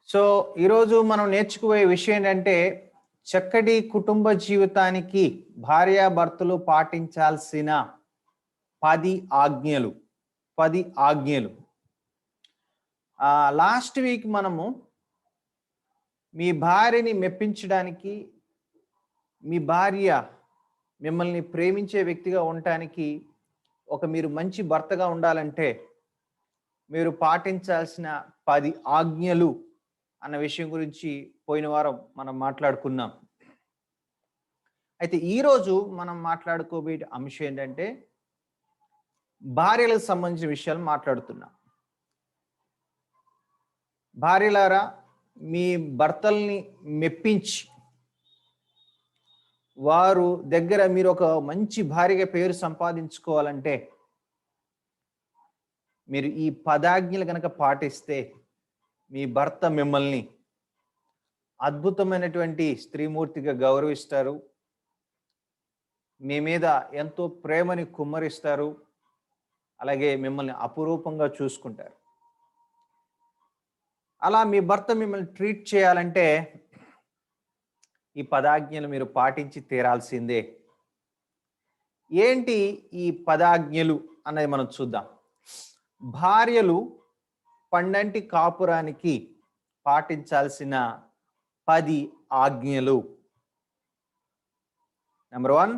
So, ఈరోజు మనం నేర్చుకునే విషయం ఏంటంటే, చక్కటి కుటుంబ జీవితానికి భార్యాభర్తలు పాటించాల్సిన 10 ఆజ్ఞలు. 10 ఆజ్ఞలు. లాస్ట్ వీక్ మనము మీ భార్యని మెప్పించడానికి, మీ భార్య మిమ్మల్ని ప్రేమించే వ్యక్తిగా ఉండటానికి, మీరు మంచి భర్తగా ఉండాలంటే, మీరు పాటించాల్సిన 10 ఆజ్ఞలు అన్న విషయం గురించి పోయిన వారం మనం మాట్లాడుకున్నాం. అయితే ఈరోజు మనం మాట్లాడుకోబోయే అంశం ఏంటంటే, భార్యలకు సంబంధించిన విషయాలు మాట్లాడుతున్నాం. భార్యలారా, మీ భర్తల్ని మెప్పించి, వారు దగ్గర మీరు ఒక మంచి భార్యగా పేరు సంపాదించుకోవాలంటే, మీరు ఈ 10 ఆజ్ఞలు గనక పాటిస్తే, మీ భర్త మిమ్మల్ని అద్భుతమైనటువంటి స్త్రీమూర్తిగా గౌరవిస్తారు. మీ మీద ఎంతో ప్రేమని కుమ్మరిస్తారు. అలాగే మిమ్మల్ని అపురూపంగా చూసుకుంటారు. అలా మీ భర్త మిమ్మల్ని ట్రీట్ చేయాలంటే ఈ 10 ఆజ్ఞలు మీరు పాటించి తీరాల్సిందే. ఏంటి ఈ 10 ఆజ్ఞలు అన్నది మనం చూద్దాం. భార్యలు పండంటి కాపురానికి పాటించాల్సిన 10 ఆజ్ఞలు. Number 1,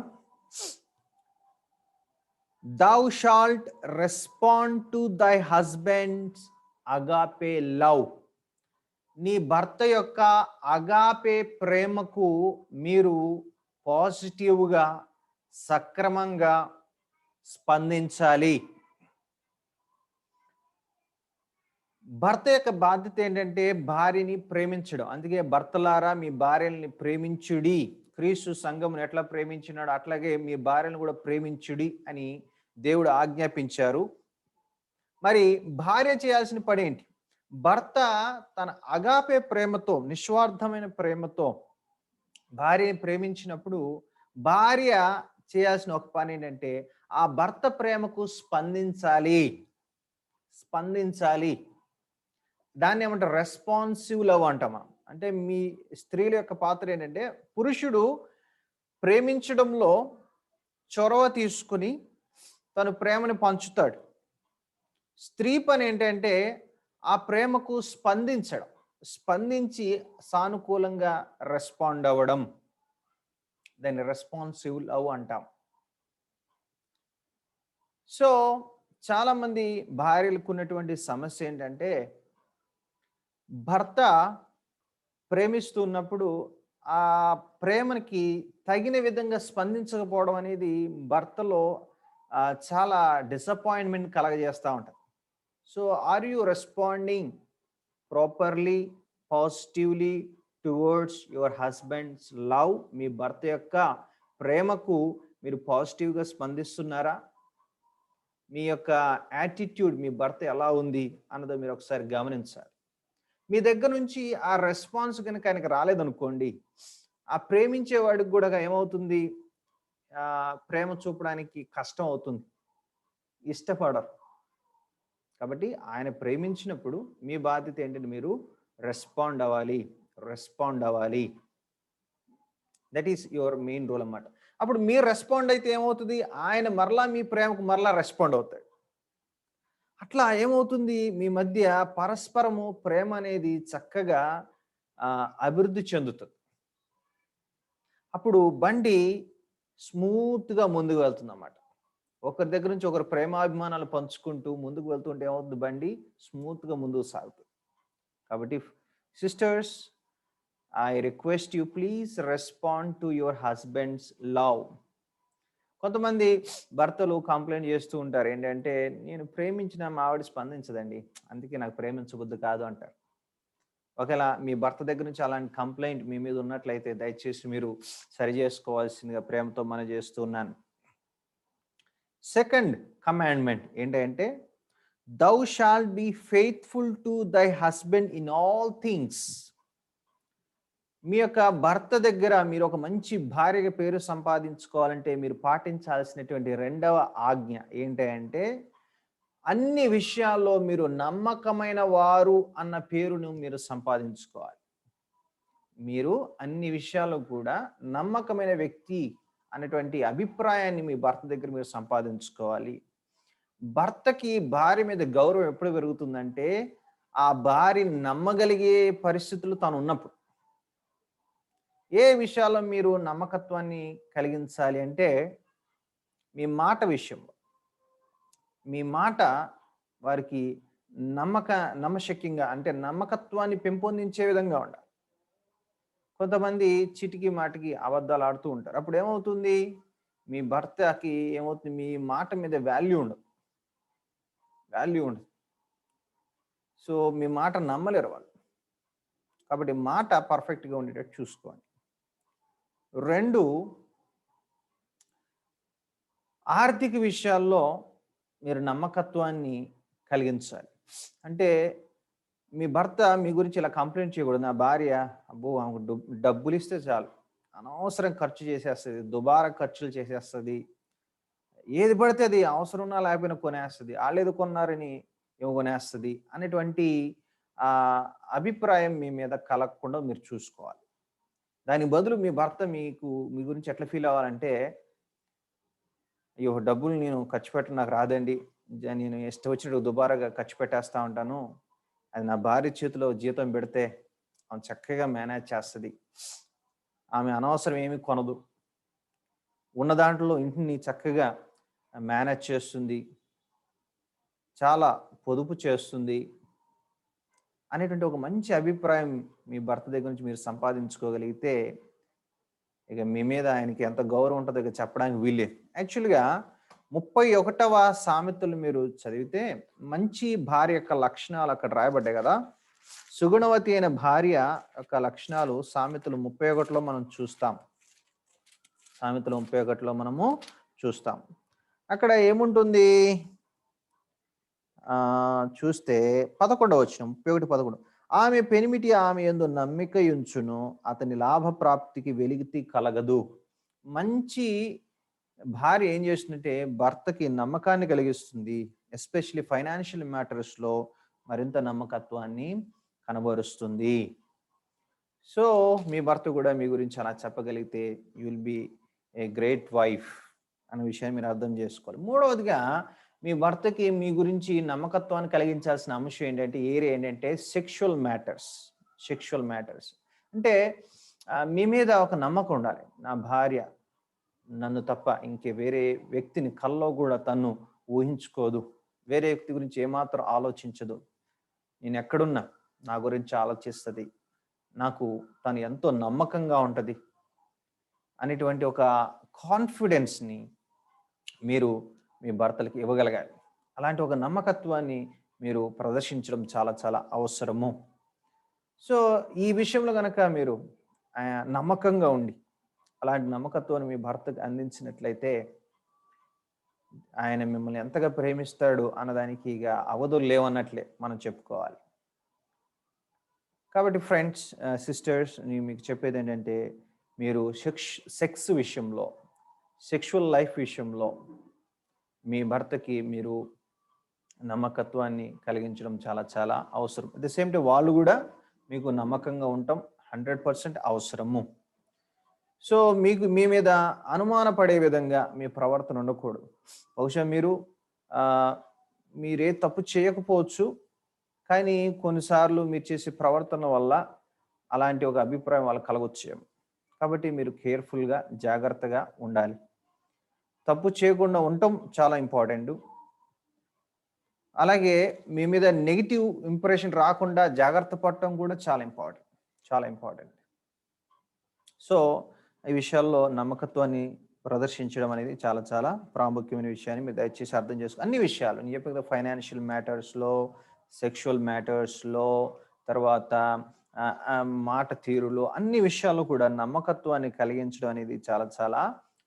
thou shalt respond to thy husband's agape love. నీ భర్త యొక్క అగాపే ప్రేమకు మీరు పాజిటివ్గా, సక్రమంగా స్పందించాలి. భర్త యొక్క బాధ్యత ఏంటంటే భార్యని ప్రేమించడం. అందుకే భర్తలారా మీ భార్యల్ని ప్రేమించుడి. క్రీస్తు సంఘమును ఎట్లా ప్రేమించినాడో అట్లాగే మీ భార్యను కూడా ప్రేమించుడి అని దేవుడు ఆజ్ఞాపించారు. మరి భార్య చేయాల్సిన పని ఏంటి? భర్త తన అగాపే ప్రేమతో, నిస్వార్థమైన ప్రేమతో భార్యని ప్రేమించినప్పుడు భార్య చేయాల్సిన ఒక పని ఏంటంటే ఆ భర్త ప్రేమకు స్పందించాలి. దాన్ని ఏమంటారు? రెస్పాన్సివ్ లవ్ అంటామా. అంటే మీ స్త్రీల యొక్క పాత్ర ఏంటంటే, పురుషుడు ప్రేమించడంలో చొరవ తీసుకుని తను ప్రేమని పంచుతాడు. స్త్రీ పని ఏంటంటే ఆ ప్రేమకు స్పందించి సానుకూలంగా రెస్పాండ్ అవ్వడం. దాన్ని రెస్పాన్సివ్ లవ్ అంటాం. సో చాలా మంది భార్యలకు ఉన్నటువంటి సమస్య ఏంటంటే, భర్త ప్రేమిస్తున్నప్పుడు ఆ ప్రేమకి తగిన విధంగా స్పందించకపోవడం అనేది భర్తలో చాలా డిసప్పాయింట్మెంట్ కలగజేస్తూ ఉంటుంది. So are you responding properly, positively towards your husband's love? మీ భర్త యొక్క ప్రేమకు మీరు పాజిటివ్గా స్పందిస్తున్నారా? మీ యొక్క యాటిట్యూడ్, మీ భర్త ఎలా ఉంది అన్నది మీరు ఒకసారి గమనించాలి. మీ దగ్గర నుంచి ఆ రెస్పాన్స్ కనుక ఆయనకి రాలేదనుకోండి, ఆ ప్రేమించేవాడికి కూడా ఏమవుతుంది? ప్రేమ చూపడానికి కష్టం అవుతుంది, ఇష్టపడరు. కాబట్టి ఆయన ప్రేమించినప్పుడు మీ బాధ్యత ఏంటంటే మీరు రెస్పాండ్ అవ్వాలి. That is your main role అన్నమాట. అప్పుడు మీరు రెస్పాండ్ అయితే ఏమవుతుంది? ఆయన మరలా మీ ప్రేమకు మరలా రెస్పాండ్ అవుతాడు. అట్లా ఏమవుతుంది? మీ మధ్య పరస్పరము ప్రేమ అనేది చక్కగా అభివృద్ధి చెందుతుంది. అప్పుడు బండి స్మూత్గా ముందుకు వెళ్తుంది అన్నమాట. ఒకరి దగ్గర నుంచి ఒకరు ప్రేమాభిమానాలు పంచుకుంటూ ముందుకు వెళ్తుంటే ఏమవుతుంది? బండి స్మూత్గా ముందుకు సాగుతుంది. కాబట్టి sisters, I request you, please respond to your husband's love. కొంతమంది భర్తలు కంప్లైంట్ చేస్తూ ఉంటారు ఏంటంటే, నేను ప్రేమించిన మా ఆవిడ స్పందించదండి, అందుకే నాకు ప్రేమించబుద్ధి కాదు అంటారు. ఒకవేళ మీ భర్త దగ్గర నుంచి అలాంటి కంప్లైంట్ మీ మీద ఉన్నట్లయితే దయచేసి మీరు సరి చేసుకోవాల్సిందిగా ప్రేమతో మనం చేస్తున్నాను. సెకండ్ కమాండ్మెంట్ ఏంటంటే, thou shalt be faithful to thy husband in all things. మీ యొక్క భర్త దగ్గర మీరు ఒక మంచి భార్యగా పేరు సంపాదించుకోవాలంటే మీరు పాటించాల్సినటువంటి రెండవ ఆజ్ఞ ఏంటంటే, అన్ని విషయాల్లో మీరు నమ్మకమైన వారు అన్న పేరును మీరు సంపాదించుకోవాలి. మీరు అన్ని విషయాల్లో కూడా నమ్మకమైన వ్యక్తి అనేటువంటి అభిప్రాయాన్ని మీ భర్త దగ్గర మీరు సంపాదించుకోవాలి. భర్తకి భార్య మీద గౌరవం ఎప్పుడు పెరుగుతుందంటే, ఆ భార్యని నమ్మగలిగే పరిస్థితులు తనున్నప్పుడు. ఏ విషయాల్లో మీరు నమ్మకత్వాన్ని కలిగించాలి అంటే, మీ మాట విషయంలో. మీ మాట వారికి నమ్మశక్యంగా అంటే నమ్మకత్వాన్ని పెంపొందించే విధంగా ఉండాలి. కొంతమంది చీటికి మాటికి అబద్ధాలు ఆడుతూ ఉంటారు. అప్పుడు ఏమవుతుంది? మీ భర్తకి ఏమవుతుంది? మీ మాట మీద వాల్యూ ఉండదు. వాల్యూ ఉండదు. సో, మీ మాట నమ్మలేరు వాళ్ళు. కాబట్టి మాట పర్ఫెక్ట్‌గా ఉండేటట్టు చూసుకోండి. 2 ఆర్థిక విషయాల్లో మీరు నమ్మకత్వాన్ని కలిగించాలి. అంటే మీ భర్త మీ గురించి ఇలా కంప్లెయింట్ చేయకూడదు. నా భార్య అబ్బో! ఆమెకు డబ్బులిస్తే చాలు. అనవసరం ఖర్చు చేసేస్తది. దుబారా ఖర్చులు చేసేస్తది. ఏది పడితే అది అవసరం ఉన్నా లేకపోయినా కొనేస్తది. ఆళ్ళేదో కొన్నారని ఈమె కొనేస్తది అనేటువంటి అభిప్రాయం మీ మీద కలగకుండా మీరు చూసుకోవాలి. దానికి బదులు మీ భర్త మీ గురించి ఎట్లా ఫీల్ అవ్వాలంటే, అయ్యో! డబ్బులు నేను ఖర్చు పెట్టడం నాకు రాదండి. నేను ఇష్టం వచ్చినట్టు దుబారాగా ఖర్చు పెట్టేస్తా ఉంటాను. అది నా భార్య చేతిలో జీతం పెడితే ఆమె చక్కగా మేనేజ్ చేస్తది. ఆమె అనవసరం ఏమి కొనదు. ఉన్న దాంట్లో ఇంటిని చక్కగా మేనేజ్ చేస్తుంది. చాలా పొదుపు చేస్తుంది. అనేటువంటి ఒక మంచి అభిప్రాయం మీ భర్త దగ్గర నుంచి మీరు సంపాదించుకోగలిగితే, ఇక మీ మీద ఆయనకి ఎంత గౌరవం ఉంటదో ఇక చెప్పడానికి వీల్లేదు. యాక్చువల్‌గా 31వ సామెతలు మీరు చదివితే మంచి భార్య యొక్క లక్షణాలు అక్కడ రాయబడ్డాయి కదా! సుగుణవతి అయిన భార్య యొక్క లక్షణాలు సామెతలు 31లో మనం చూస్తాం. సామెతలు 31లో మనము చూస్తాం. అక్కడ ఏముంటుంది? చూస్తే 11వ వచనం 31:11 ఆమె పెనిమిటి ఆమె యందు నమ్మికయుంచును, అతని లాభ ప్రాప్తికి వెలిగితి కలగదు. మంచి భార్య ఏం చేస్తుందంటే భర్తకి నమ్మకాన్ని కలిగిస్తుంది. ఎస్పెషల్లీ ఫైనాన్షియల్ మ్యాటర్స్‌లో మరింత నమ్మకత్వాన్ని కనబరుస్తుంది. సో, మీ భర్త కూడా మీ గురించి అలా చెప్పగలిగితే you will be a great wife అనే విషయాన్ని మీరు అర్థం చేసుకోవాలి. మూడవదిగా మీ భర్తకి మీ గురించి నమ్మకత్వాన్ని కలిగించాల్సిన అంశం ఏంటంటే ఏరియా ఏంటంటే సెక్షువల్ మ్యాటర్స్. అంటే మీ మీద ఒక నమ్మకం ఉండాలి. నా భార్య నన్ను తప్ప ఇంకే వేరే వ్యక్తిని కల్లో కూడా తను ఊహించుకోదు. వేరే వ్యక్తి గురించి ఏమాత్రం ఆలోచించదు. నేను ఎక్కడున్నా నా గురించి ఆలోచిస్తది. నాకు తను ఎంతో నమ్మకంగా ఉంటది. అనేటువంటి ఒక కాన్ఫిడెన్స్‌ని మీరు మీ భర్తలకి ఇవ్వగలగాలి. అలాంటి ఒక నమ్మకత్వాన్ని మీరు ప్రదర్శించడం చాలా చాలా అవసరము. సో, ఈ విషయంలో గనక మీరు నమ్మకంగా ఉండి, అలాంటి నమ్మకత్వాన్ని మీ భర్తకు అందించినట్లయితే, ఆయన మిమ్మల్ని ఎంతగా ప్రేమిస్తాడు అన్నదానికి ఇక అవధులు లేవన్నట్లే మనం చెప్పుకోవాలి. కాబట్టి ఫ్రెండ్స్, సిస్టర్స్ నేను మీకు చెప్పేదేంటంటే, మీరు సెక్స్ విషయంలో, సెక్షువల్ లైఫ్ విషయంలో మీ భర్తకి మీరు నమ్మకత్వాన్ని కలిగించడం చాలా చాలా అవసరం. అట్ ద సేమ్ టైం వాళ్ళు కూడా మీకు నమ్మకంగా ఉండటం 100% అవసరము. సో, మీ మీద అనుమానపడే విధంగా మీ ప్రవర్తన ఉండకూడదు. బహుశా మీరే తప్పు చేయకపోవచ్చు. కానీ కొన్నిసార్లు మీరు చేసే ప్రవర్తన వల్ల అలాంటి ఒక అభిప్రాయం వాళ్ళకి కలగొచ్చేమో. కాబట్టి మీరు కేర్‌ఫుల్‌గా, జాగ్రత్తగా ఉండాలి. తప్పు చేయకుండా ఉండటం చాలా ఇంపార్టెంటు. అలాగే మీ మీద నెగెటివ్ ఇంప్రెషన్ రాకుండా జాగ్రత్త పడటం కూడా చాలా ఇంపార్టెంట్. సో, ఈ విషయాల్లో నమ్మకత్వాన్ని ప్రదర్శించడం అనేది చాలా చాలా ప్రాముఖ్యమైన విషయాన్ని మీరు దయచేసి అర్థం చేసుకో అన్ని విషయాలు నేను చెప్పాను కదా, ఫైనాన్షియల్ మ్యాటర్స్‌లో, సెక్షువల్ మ్యాటర్స్‌లో, తర్వాత మాట తీరులో అన్ని విషయాల్లో కూడా నమ్మకత్వాన్ని కలిగించడం అనేది చాలా చాలా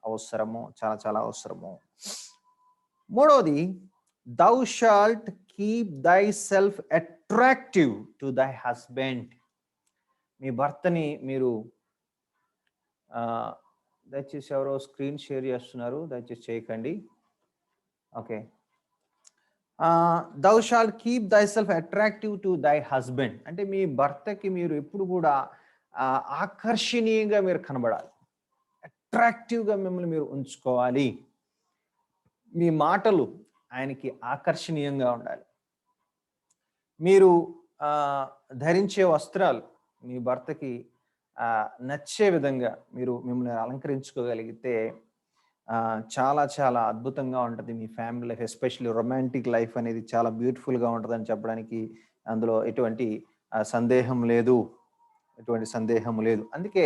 అవసరము. మూడవది, thou shalt keep thyself attractive to thy husband. మీ భర్తని మీరు దయచేసి ఎవరో స్క్రీన్ షేర్ చేస్తున్నారు, దయచేసి చేయకండి. Okay. Thou shall keep thy self attractive to thy husband. అంటే మీ భర్తకి మీరు ఎప్పుడు కూడా ఆకర్షణీయంగా మీరు కనబడాలి. అట్రాక్టివ్గా మిమ్మల్ని మీరు ఉంచుకోవాలి. మీ మాటలు ఆయనకి ఆకర్షణీయంగా ఉండాలి. మీరు ధరించే వస్త్రాలు మీ భర్తకి నచ్చే విధంగా మీరు మిమ్మల్ని అలంకరించుకోగలిగితే చాలా చాలా అద్భుతంగా ఉంటుంది మీ family life. Especially romantic life అనేది చాలా బ్యూటిఫుల్గా ఉంటుందని చెప్పడానికి అందులో ఎటువంటి సందేహం లేదు, ఎటువంటి సందేహం లేదు. అందుకే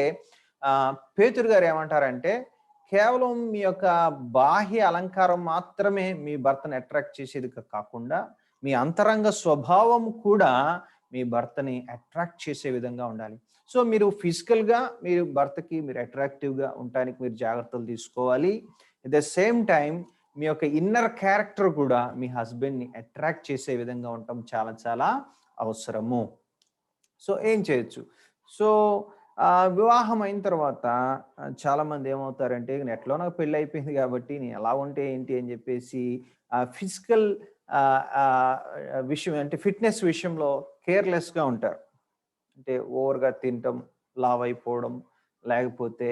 పేతురు గారు ఏమంటారంటే, కేవలం మీ యొక్క బాహ్య అలంకారం మాత్రమే మీ భర్తను అట్రాక్ట్ చేసేది కాకుండా మీ అంతరంగ స్వభావం కూడా మీ భర్తని అట్రాక్ట్ చేసే విధంగా ఉండాలి. సో మీరు ఫిజికల్గా మీరు భర్తకి మీరు అట్రాక్టివ్గా ఉండటానికి మీరు జాగ్రత్తలు తీసుకోవాలి. ఎట్ ద సేమ్ టైం మీ యొక్క ఇన్నర్ క్యారెక్టర్ కూడా మీ హస్బెండ్ని అట్రాక్ట్ చేసే విధంగా ఉండటం చాలా చాలా అవసరము. సో ఏం చేయొచ్చు? సో వివాహం అయిన తర్వాత చాలామంది ఏమవుతారంటే, ఎట్లో నాకు పెళ్ళి అయిపోయింది కాబట్టి నేను ఎలా ఉంటే ఏంటి అని చెప్పేసి ఫిజికల్ విషయం అంటే ఫిట్నెస్ విషయంలో కేర్లెస్గా ఉంటారు. అంటే ఓవర్గా తినటం, లావ్ అయిపోవడం, లేకపోతే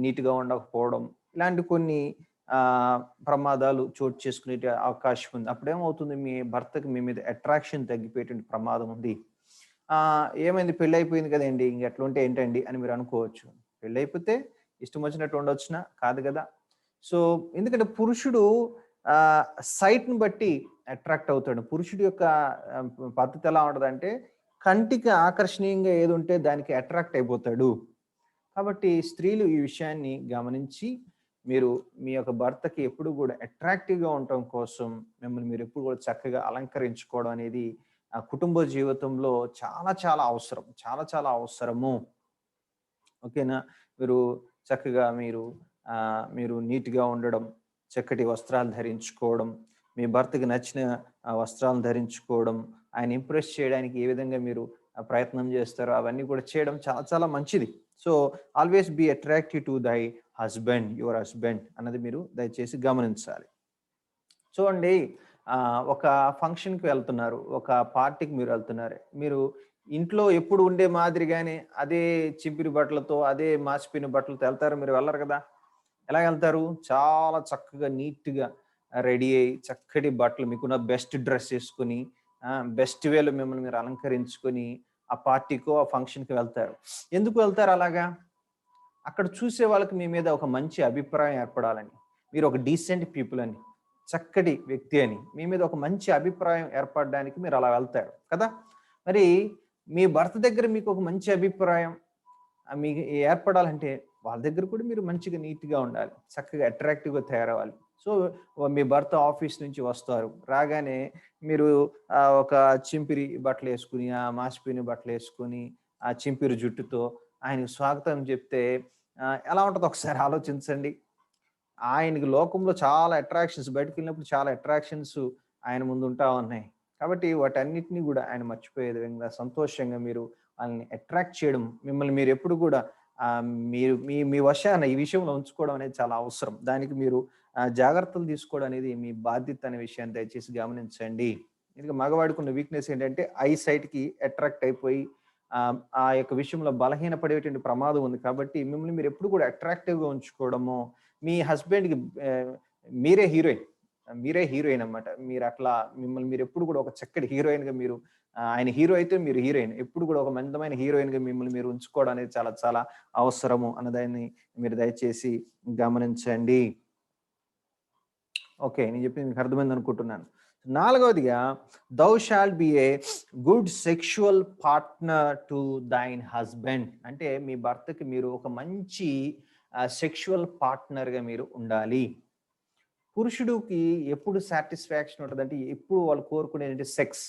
నీట్గా ఉండకపోవడం, ఇలాంటి కొన్ని ప్రమాదాలు చోటు చేసుకునే అవకాశం ఉంది. అప్పుడేమవుతుంది, మీ భర్తకి మీ మీద అట్రాక్షన్ తగ్గిపోయేటువంటి ప్రమాదం ఉంది. ఏమైంది, పెళ్ళి అయిపోయింది కదండి, ఎట్లా ఉంటే ఏంటండి అని మీరు అనుకోవచ్చు. పెళ్ళి అయిపోతే ఇష్టం వచ్చినట్టు ఉండొచ్చునా? కాదు కదా. సో ఎందుకంటే పురుషుడు సైట్ని బట్టి అట్రాక్ట్ అవుతాడు. పురుషుడి యొక్క పద్ధతి ఎలా ఉంటుందంటే, కంటికి ఆకర్షణీయంగా ఏది ఉంటే దానికి అట్రాక్ట్ అయిపోతాడు. కాబట్టి స్త్రీలు ఈ విషయాన్ని గమనించి మీరు మీ యొక్క భర్తకి ఎప్పుడు కూడా అట్రాక్టివ్గా ఉండటం కోసం మిమ్మల్ని మీరు ఎప్పుడు కూడా చక్కగా అలంకరించుకోవడం అనేది కుటుంబ జీవితంలో చాలా చాలా అవసరం, చాలా చాలా అవసరము. ఓకేనా. మీరు చక్కగా మీరు నీట్గా ఉండడం, చక్కటి వస్త్రాలు ధరించుకోవడం, మీ భర్తకి నచ్చిన వస్త్రాలను ధరించుకోవడం, ఆయన ఇంప్రెస్ చేయడానికి ఏ విధంగా మీరు ప్రయత్నం చేస్తారో అవన్నీ కూడా చేయడం చాలా చాలా మంచిది. So always be attractive to thy husband, your husband అన్నది మీరు దయచేసి గమనించాలి. చూడండి, ఒక ఫంక్షన్కి వెళ్తున్నారు, ఒక పార్టీకి మీరు వెళ్తున్నారు. మీరు ఇంట్లో ఎప్పుడు ఉండే మాదిరిగానే అదే చింపిరి బట్టలతో, అదే మాసిపోయిన బట్టలతో వెళ్తారు? మీరు వెళ్ళరు కదా. ఎలా వెళ్తారు? చాలా చక్కగా నీట్గా రెడీ అయ్యి, చక్కటి బట్టలు, మీకున్న బెస్ట్ డ్రెస్ వేసుకొని, బెస్ట్ వేలో మిమ్మల్ని మీరు అలంకరించుకొని ఆ పార్టీకో ఆ ఫంక్షన్కి వెళ్తారు. ఎందుకు వెళ్తారు అలాగా? అక్కడ చూసే వాళ్ళకి మీ మీద ఒక మంచి అభిప్రాయం ఏర్పడాలని, మీరు ఒక డీసెంట్ పీపుల్ అని, చక్కటి వ్యక్తి అని మీ మీద ఒక మంచి అభిప్రాయం ఏర్పడడానికి మీరు అలా వెళ్తారు కదా. మరి మీ భర్త దగ్గర మీకు ఒక మంచి అభిప్రాయం మీకు ఏర్పడాలంటే వాళ్ళ దగ్గర కూడా మీరు మంచిగా నీట్గా ఉండాలి, చక్కగా అట్రాక్టివ్గా తయారవ్వాలి. సో మీ భర్త ఆఫీస్ నుంచి వస్తారు, రాగానే మీరు ఒక చింపిరి బట్టలు వేసుకుని, ఆ మాసిపోయిన బట్టలు వేసుకొని, ఆ చింపిరి జుట్టుతో ఆయనకు స్వాగతం చెప్తే ఎలా ఉంటుందో ఒకసారి ఆలోచించండి. ఆయనకి లోకంలో చాలా అట్రాక్షన్స్, బయటకు వెళ్ళినప్పుడు చాలా అట్రాక్షన్స్ ఆయన ముందు ఉంటా ఉన్నాయి. కాబట్టి వాటన్నిటిని కూడా ఆయన మర్చిపోయే విధంగా సంతోషంగా మీరు వాళ్ళని అట్రాక్ట్ చేయడం, మిమ్మల్ని మీరు ఎప్పుడు కూడా మీరు మీ మీ వశాన ఈ విషయంలో ఉంచుకోవడం అనేది చాలా అవసరం. దానికి మీరు జాగ్రత్తలు తీసుకోవడం అనేది మీ బాధ్యత అనే విషయాన్ని దయచేసి గమనించండి. ఎందుకంటే మగవాడికున్న వీక్నెస్ ఏంటంటే ఐ సైట్‌కి అట్రాక్ట్ అయిపోయి ఆ యొక్క విషయంలో బలహీనపడేటువంటి ప్రమాదం ఉంది. కాబట్టి మిమ్మల్ని మీరు ఎప్పుడు కూడా అట్రాక్టివ్‌గా ఉంచుకోవడము, మీ హస్బెండ్‌కి మీరే హీరోయిన్. మీరే హీరోయిన్ అన్నమాట. మీరట్లా మిమ్మల్ని మీరెప్పుడు కూడా ఒక చక్కటి హీరోయిన్‌గా మీరు ఆయన హీరో అయితే మీరు హీరోయిన్. ఎప్పుడు కూడా ఒక అందమైన హీరోయిన్‌గా మిమ్మల్ని మీరు ఉంచుకోవడం అనేది చాలా చాలా అవసరము అన్నదాన్ని మీరు దయచేసి గమనించండి. ఓకే. నేను చెప్పింది మీకు అర్థమైందనుకుంటున్నాను. నాలుగవదిగా, thou shall B a good sexual partner to దైన్ husband. అంటే మీ భర్తకి మీరు ఒక మంచి సెక్షువల్ పార్ట్నర్‌గా మీరు ఉండాలి. పురుషుడికి ఎప్పుడు సాటిస్ఫాక్షన్ ఉంటదంటే, ఎప్పుడు వాళ్ళు కోరుకునేది సెక్స్.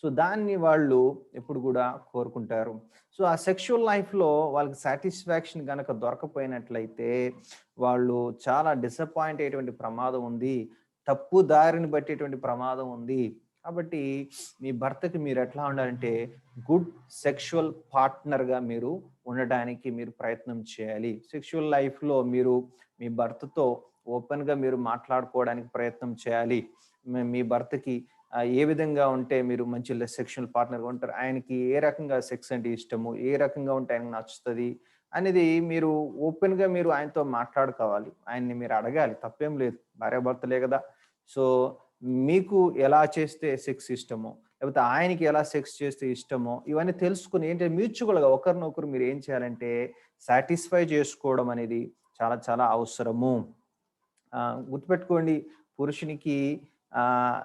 సో దాన్ని వాళ్ళు ఎప్పుడు కూడా కోరుకుంటారు. సో ఆ సెక్షువల్ లైఫ్‌లో వాళ్ళకి సాటిస్ఫాక్షన్ గనక దొరకపోయినట్లయితే, వాళ్ళు చాలా డిసప్పాయింట్ అయ్యేటువంటి ప్రమాదం ఉంది. తప్పు దారిని పట్టేటువంటి ప్రమాదం ఉంది. కాబట్టి మీ భర్తకి మీరు ఎట్లా ఉండాలంటే, గుడ్ సెక్షువల్ పార్ట్నర్‌గా మీరు ఉండడానికి మీరు ప్రయత్నం చేయాలి. సెక్షువల్ లైఫ్‌లో మీరు మీ భర్తతో ఓపెన్‌గా మీరు మాట్లాడుకోవడానికి ప్రయత్నం చేయాలి. మీ భర్తకి ఏ విధంగా ఉంటే మీరు మంచి సెక్షువల్ పార్ట్నర్‌గా ఉంటారు? ఆయనకి ఏ రకంగా సెక్స్ అంటే ఇష్టము? ఏ రకంగా ఉంటే ఆయనకు నచ్చుతది? అనేది మీరు ఓపెన్‌గా మీరు ఆయనతో మాట్లాడుకోవాలి. ఆయన్ని మీరు అడగాలి. తప్పేం లేదు. భార్యాభర్తలే గదా! సో, మీకు ఎలా చేస్తే సెక్స్ ఇష్టమో, లేకపోతే ఆయనకి ఎలా సెక్స్ చేస్తే ఇష్టమో, ఇవన్నీ తెలుసుకొని ఏంటంటే మ్యూచువల్‌గా ఒకరినొకరు మీరు ఏం చేయాలంటే సాటిస్ఫై చేసుకోవడం అనేది చాలా చాలా అవసరము. గుర్తుపెట్టుకోండి, పురుషునికి ఆహ్,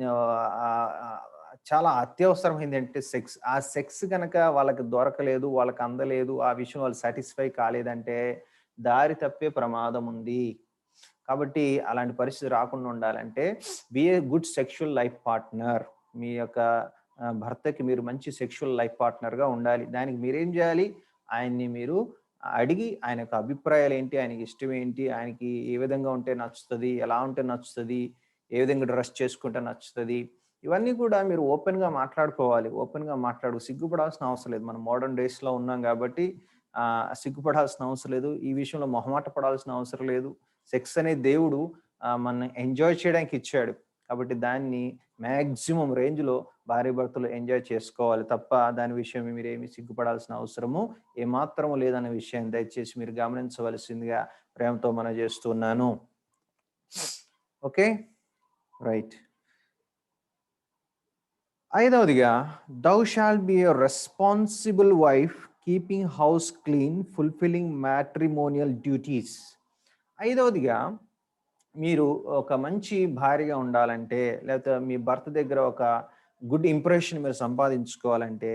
ఆహ్, ఆహ్, చాలా అత్యవసరమైందేంటంటే సెక్స్. ఆ సెక్స్ గనక వాళ్ళకి దొరకలేదు, వాళ్ళకి అందలేదు, ఆ విషయం వాళ్ళు సాటిస్ఫై కాలేదంటే దారి తప్పే ప్రమాదం ఉంది. కాబట్టి అలాంటి పరిస్థితి రాకుండా ఉండాలంటే be a good sexual life partner. మీ యొక్క భర్తకి మీరు మంచి సెక్షువల్ లైఫ్ పార్ట్నర్‌గా ఉండాలి. దానికి మీరేం జేయాలి? ఆయన్ని మీరు అడిగి ఆయన యొక్క అభిప్రాయాలేంటి? ఆయనకి ఇష్టమేంటి? ఆయనకి ఏ విధంగా ఉంటే నచ్చుతది? ఎలా ఉంటే నచ్చుతది? ఏ విధంగా డ్రెస్ చేసుకుంటే నచ్చుతది? ఇవన్నీ కూడా మీరు ఓపెన్‌గా మాట్లాడుకోవాలి. ఓపెన్‌గా సిగ్గుపడాల్సిన అవసరం లేదు. మనం మోడర్న్ డేస్‌లో ఉన్నాం గాబట్టి సిగ్గుపడాల్సిన అవసరం లేదు. ఈ విషయంలో మొహమాట పడాల్సిన అవసరం లేదు. సెక్స్ అనేది దేవుడు మనల్ని ఎంజాయ్ చేయడానికి ఇచ్చాడు. కాబట్టి దాన్ని మాక్సిమం రేంజ్‌లో భార్యాభర్తలు ఎంజాయ్ చేసుకోవాలి తప్ప దాని విషయం మీరేమి సిగ్గుపడాల్సిన అవసరము ఏమాత్రము లేదన్న విషయాన్ని దయచేసి మీరు గమనించవలసిందిగా ప్రేమతో మనవి చేస్తున్నాను. ఓకే. రైట్. ఐదవదిగా, "thou shall be a responsible wife, keeping house clean, fulfilling matrimonial duties." ఐదవదిగా, మీరు ఒక మంచి భార్యగా ఉండాలంటే, లేకపోతే మీ భర్త దగ్గర ఒక గుడ్ ఇంప్రెషన్ మీరు సంపాదించుకోవాలంటే,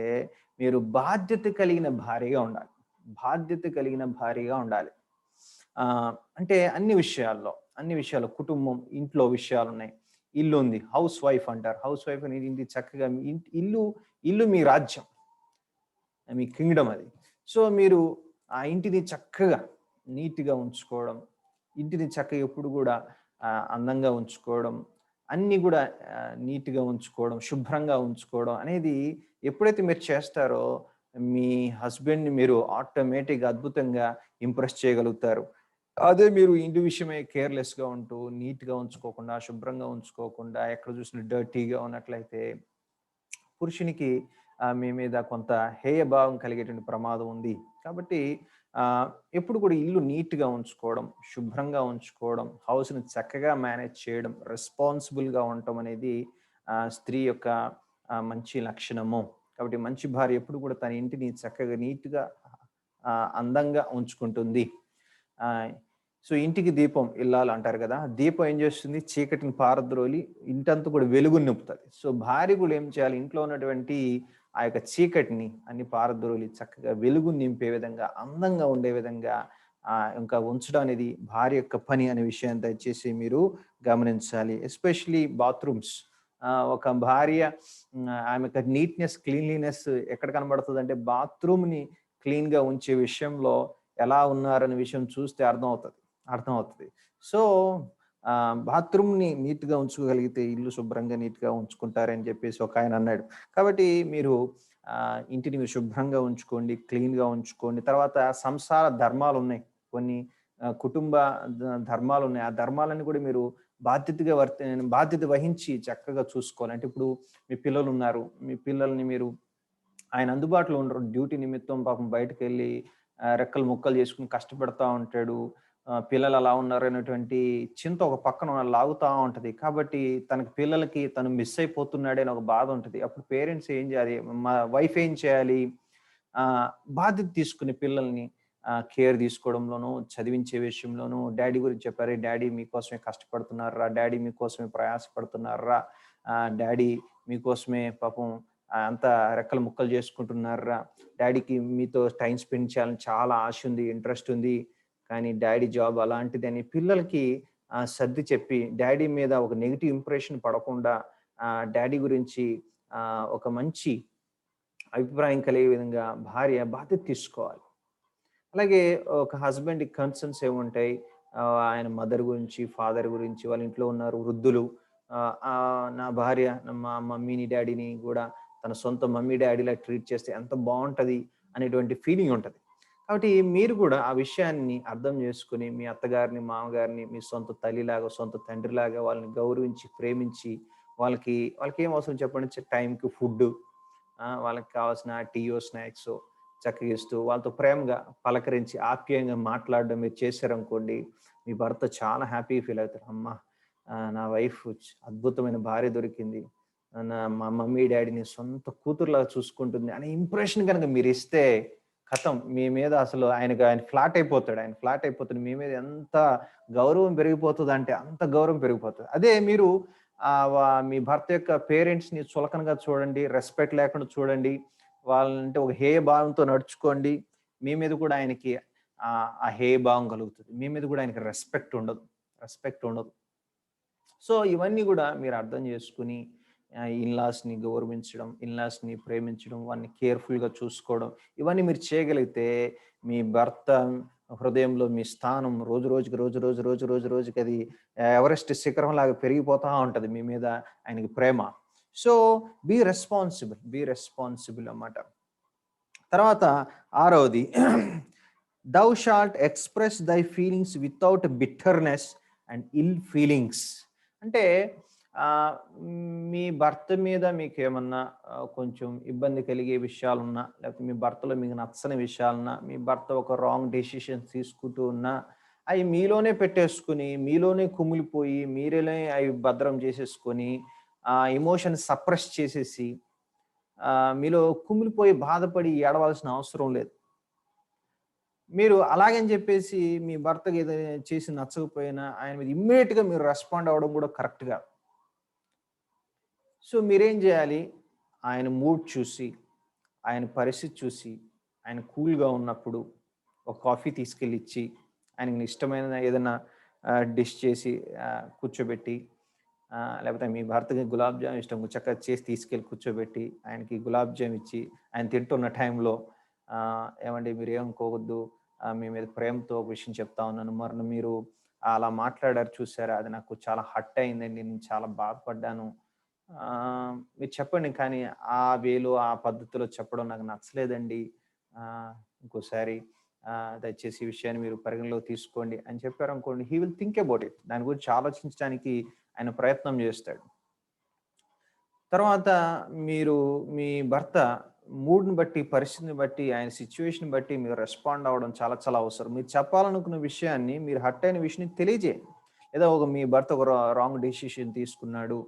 మీరు బాధ్యత కలిగిన భార్యగా ఉండాలి. బాధ్యత కలిగిన భార్యగా ఉండాలి. అంటే అన్ని విషయాల్లో కుటుంబం, ఇంట్లో విషయాలున్నాయి. ఇల్లుంది. హౌస్ వైఫ్ అంటారు. హౌస్ వైఫ్ అనేది ఇంటి చక్కగా మీ ఇల్లు, ఇల్లు మీ రాజ్యం. మీ కింగ్‌డమ్ అది. సో, మీరు ఆ ఇంటిని చక్కగా నీట్‌గా ఉంచుకోవడం, ఇంటిని చక్కగా ఎప్పుడు గూడా అందంగా ఉంచుకోవడం, అన్నీ గూడా నీట్‌గా ఉంచుకోవడం, శుభ్రంగా ఉంచుకోవడం అనేది ఎప్పుడైతే మీరు చేస్తారో, మీ హస్బెండ్‌ని మీరు ఆటోమేటిక్‌గా అద్భుతంగా ఇంప్రెస్ చేయగలుగుతారు. అదే మీరు ఇంటి విషయమై కేర్‌లెస్‌గా ఉంటూ, నీట్‌గా ఉంచుకోకుండా, శుభ్రంగా ఉంచుకోకుండా, ఎక్కడ చూసినా డర్టీగా ఉన్నట్లయితే పురుషునికి మీ మీద కొంత హేయభావం కలిగేటువంటి ప్రమాదం ఉంది. కాబట్టి ఎప్పుడు కూడా ఇల్లు నీట్‌గా ఉంచుకోవడం, శుభ్రంగా ఉంచుకోవడం, హౌస్‌ని చక్కగా మేనేజ్ చేయడం, రెస్పాన్సిబుల్‌గా ఉండటం అనేది స్త్రీ యొక్క మంచి లక్షణము. కాబట్టి మంచి భార్య ఎప్పుడు కూడా తన ఇంటిని చక్కగా నీట్‌గా అందంగా ఉంచుకుంటుంది. ఆహ్, సో, ఇంటికి దీపం ఇల్లాలు అంటారు గదా! దీపం ఏం చేస్తుంది? చీకటిని పారద్రోలి ఇంటంతా కూడా వెలుగుని నింపుతది. సో, భార్య కూడా ఏం చేయాలి? ఇంట్లో ఉన్నటువంటి ఆ యొక్క చీకటిని అన్ని పారద్రోలి చక్కగా వెలుగుని నింపే విధంగా, అందంగా ఉండే విధంగా ఇంకా ఉంచడం అనేది భార్య యొక్క పని అనే విషయాన్ని దయచేసి మీరు గమనించాలి. Especially bathrooms. ఒక భార్య ఆమె యొక్క నీట్‌నెస్, క్లీన్లీనెస్ ఎక్కడ కనబడుతదంటే బాత్రూమ్‌ని క్లీన్‌గా ఉంచే విషయంలో ఎలా ఉన్నారనే విషయం చూస్తే అర్థమవుతది. సో, బాత్రూమ్‌ని నీట్‌గా ఉంచుకోగలిగితే ఇల్లు శుభ్రంగా, నీట్‌గా ఉంచుకుంటారని జెప్పేసి ఒకాయన అన్నాడు. కాబట్టి మీరు ఇంటిని మీరు శుభ్రంగా ఉంచుకోండి, క్లీన్‌గా ఉంచుకోండి. తర్వాత సంసార ధర్మాలున్నాయి. కొన్ని కుటుంబ ధర్మాలున్నాయి. ఆ ధర్మాలన్నీ కూడా మీరు బాధ్యత వహించి చక్కగా చూసుకోవాలి. అంటే ఇప్పుడు మీ పిల్లలున్నారు. మీ పిల్లల్ని మీరు ఆయన అందుబాటులో ఉండరు. డ్యూటీ నిమిత్తం పాపం బయటకెళ్ళి రెక్కలు ముక్కలు చేసుకొని కష్టపడతా ఉంటాడు. పిల్లలు అలా ఉన్నారనేటువంటి చింత ఒక పక్కన లాగుతా ఉంటది. కాబట్టి తనకి పిల్లలకి తను మిస్ అయిపోతున్నాడే అని ఒక బాధ ఉంటది. అప్పుడు పేరెంట్స్ ఏం చేయాలి? వైఫ్ ఏం చేయాలి? ఆహ్, బాధ్యత తీసుకుని పిల్లల్ని కేర్ తీసుకోవడంలోనూ, చదివించే విషయంలోనూ డ్యాడీ గురించి చెప్పారు. డ్యాడీ మీకోసమే కష్టపడుతున్నార్రా! డ్యాడీ మీకోసమే ప్రయాసపడుతున్నార్రా! డ్యాడీ మీకోసమే పాపం అంతా రెక్కలు ముక్కలు చేసుకుంటున్నార్రా! డ్యాడీకి మీతో టైమ్ స్పెండ్ చేయాలని చాలా ఆశ ఉంది, ఇంట్రెస్ట్ ఉంది. కానీ డ్యాడీ జాబ్ అలాంటిదని పిల్లలకి సర్ది చెప్పి, డ్యాడీ మీద ఒక నెగెటివ్ ఇంప్రెషన్ పడకుండా డ్యాడీ గురించి ఒక మంచి అభిప్రాయం కలిగే విధంగా భార్య బాధ్యత తీసుకోవాలి. అలాగే ఒక హస్బెండ్‌కి కన్సర్న్స్ ఏముంటాయి? ఆయన మదర్ గురించి, ఫాదర్ గురించి, వాళ్ళ ఇంట్లో ఉన్నారు వృద్ధులు. నా భార్య మా మమ్మీని, డ్యాడీని గూడా తన సొంత మమ్మీ, డ్యాడీలా ట్రీట్ చేస్తే ఎంత బావుంటది అనేటువంటి ఫీలింగ్ ఉంటది. కాబట్టి మీరు కూడా ఆ విషయాన్ని అర్థం చేసుకొని మీ అత్తగారిని, మామగారిని మీ సొంత తల్లిలాగా, సొంత తండ్రిలాగా వాళ్ళని గౌరవించి, ప్రేమించి వాళ్ళకేం అవసరం చెప్పండి? టైంకి ఫుడ్డు, వాళ్ళకి కావాల్సిన టీయో, స్నాక్సో చక్కగా ఇస్తూ, వాళ్ళతో ప్రేమగా పలకరించి, ఆప్యాయంగా మాట్లాడడం మీరు చేశారనుకోండి, మీ భర్త చాలా హ్యాపీగా ఫీల్ అవుతారు. అమ్మా! నా వైఫ్ అద్భుతమైన భార్య దొరికింది. మా మమ్మీ, డ్యాడీని సొంత కూతురులాగా చూసుకుంటుంది అనే ఇంప్రెషన్ గనుక మీరిస్తే ఖతం. మీ మీద అసలు ఆయన ఫ్లాట్ అయిపోతాడు. ఆయన ఫ్లాట్ అయిపోతాడు. మీ మీద ఎంత గౌరవం పెరిగిపోతదంటే అంత గౌరవం పెరిగిపోతది. అదే మీరు మీ భర్త యొక్క పేరెంట్స్‌ని చులకనగా చూడండి, రెస్పెక్ట్ లేకుండా చూడండి. వాళ్ళనంటే ఒక హేయ భావంతో నడుచుకోండి. మీ మీద కూడా ఆయనకి ఆ హేయ భావం కలుగుతది. మీ మీద కూడా ఆయనకి రెస్పెక్ట్ ఉండదు. సో, ఇవన్నీ గూడా మీరు అర్థం చేసుకొని ఇన్‌లాస్‌ని గౌరవించడం, ఇన్‌లాస్‌ని ప్రేమించడం, వారిని కేర్‌ఫుల్‌గా చూసుకోవడం, ఇవన్నీ మీరు చేయగలిగితే మీ భర్త హృదయంలో మీ స్థానం రోజు రోజుకి అది ఎవరెస్ట్ శిఖరంలాగా పెరిగిపోతా ఉంటది మీ మీద ఆయనకి ప్రేమ. సో, బీ రెస్పాన్సిబుల్ అన్నమాట. తర్వాత ఆరవది "thou shalt express thy feelings without bitterness and ill feelings." అంటే ఆహ్, మీ భర్త మీద మీకేమన్నా కొంచెం ఇబ్బంది కలిగే విషయాలున్నా, లేకపోతే మీ భర్తలో మీకు నచ్చని విషయాలున్నా, మీ భర్త ఒక రాంగ్ డెసిషన్స్ తీసుకుంటూ ఉన్నా, అయి మీలోనే పెట్టేసుకొని, మీలోనే కుమిలిపోయి, మీరేనే అయి భద్రం చేసేసుకొని, ఆ ఎమోషన్ సప్రెస్ చేసేసి, మీలో కుమిలిపోయి బాధపడి ఏడవాల్సిన అవసరం లేదు. మీరు అలాగని చెప్పేసి మీ భర్తకి ఏదైనా చేసి నచ్చకపోయినా ఆయన మీద ఇమ్మీడియేట్‌గా మీరు రెస్పాండ్ అవ్వడం కూడా కరెక్ట్ కాదు. సో, మీరేం జేయాలి? ఆయన మూడ్ చూసి, ఆయన పరిస్థితి చూసి, ఆయన కూల్‌గా ఉన్నప్పుడు ఒక కాఫీ తీసుకెళ్ళిచ్చి, ఆయనకి ఇష్టమైన ఏదన్నా డిష్ చేసి కూర్చోబెట్టి, లేకపోతే మీ భర్తకి గులాబ్ జామ్ ఇష్టం చక్కగా చేసి తీసుకెళ్ళి కూర్చోబెట్టి, ఆయనకి గులాబ్ జామ్ ఇచ్చి, ఆయన తింటున్న టైంలో "ఏవండీ మీరేమనుకోవద్దు. మీ మీద ప్రేమతో ఒక విషయం చెప్తా ఉన్నాను. మరి మీరు అలా మాట్లాడారు చూసారా? అది నాకు చాలా హర్ట్ అయిందండి. నేను చాలా బాధపడ్డాను. మీరు చెప్పండి కానీ ఆ వేలో, ఆ పద్ధతిలో చెప్పడం నాకు నచ్చలేదండి. ఇంకోసారి దయచేసి ఈ విషయాన్ని మీరు పరిగణలోకి తీసుకోండి" అని చెప్పారనుకోండి, he will think about it. దాని గురించి ఆలోచించడానికి ఆయన ప్రయత్నం చేస్తాడు. తర్వాత మీరు మీ భర్త మూడ్‌ని బట్టి, పరిస్థితిని బట్టి, ఆయన సిట్యుయేషన్‌ని బట్టి మీరు రెస్పాండ్ అవ్వడం చాలా చాలా అవసరం. మీరు చెప్పాలనుకున్న విషయాన్ని, మీరు హర్ట్ అయిన విషయాన్ని తెలియజేయండి. లేదా మీ భర్త ఒక రాంగ్ డెసిషన్ తీసుకున్నాడు.